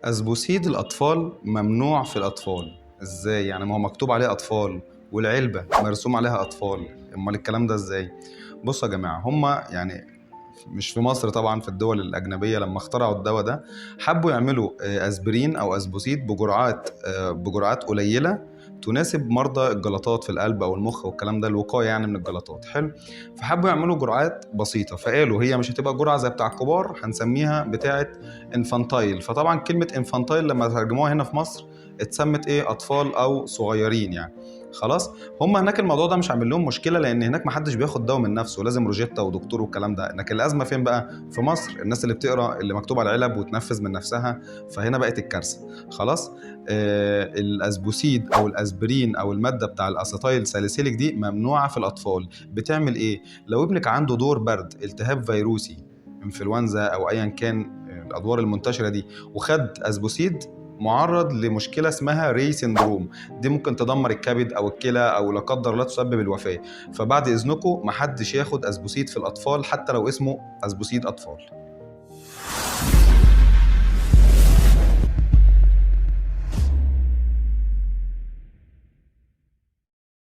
أسبوسيد الأطفال ممنوع في الأطفال. إزاي؟ يعني ما هو مكتوب عليه أطفال والعلبة مرسوم عليها أطفال، أمال الكلام ده إزاي؟ بصوا يا جماعة، هما يعني مش في مصر طبعا، في الدول الأجنبية لما اخترعوا الدواء ده حبوا يعملوا أسبرين أو أسبوسيد بجرعات قليلة تناسب مرضى الجلطات في القلب أو المخ والكلام ده، الوقاية يعني من الجلطات. حلو. فحبوا يعملوا جرعات بسيطة، فقالوا هي مش هتبقى جرعة زي بتاع الكبار، هنسميها بتاعة انفانتايل. فطبعا كلمة انفانتايل لما ترجموها هنا في مصر اتسمت ايه؟ أطفال أو صغيرين يعني. خلاص. هم هناك الموضوع ده مش عامل لهم مشكله، لان هناك ما حدش بياخد دواء من نفسه، لازم روجيتا ودكتور والكلام ده. لكن الازمه فين بقى؟ في مصر، الناس اللي بتقرا اللي مكتوب على العلب وتنفذ من نفسها، فهنا بقت الكارثه. خلاص. الاسبوسيد او الاسبرين او الماده بتاع الاسيتايل ساليسيليك دي ممنوعه في الاطفال. بتعمل ايه؟ لو ابنك عنده دور برد، التهاب فيروسي، انفلونزا او ايا كان الادوار المنتشره دي، وخد اسبوسيد، معرض لمشكله اسمها ري سيندروم. دي ممكن تدمر الكبد او الكلى او لا قدر الله تسبب الوفاه. فبعد اذنكم محدش ياخد اسبوسيد في الاطفال حتى لو اسمه اسبوسيد اطفال.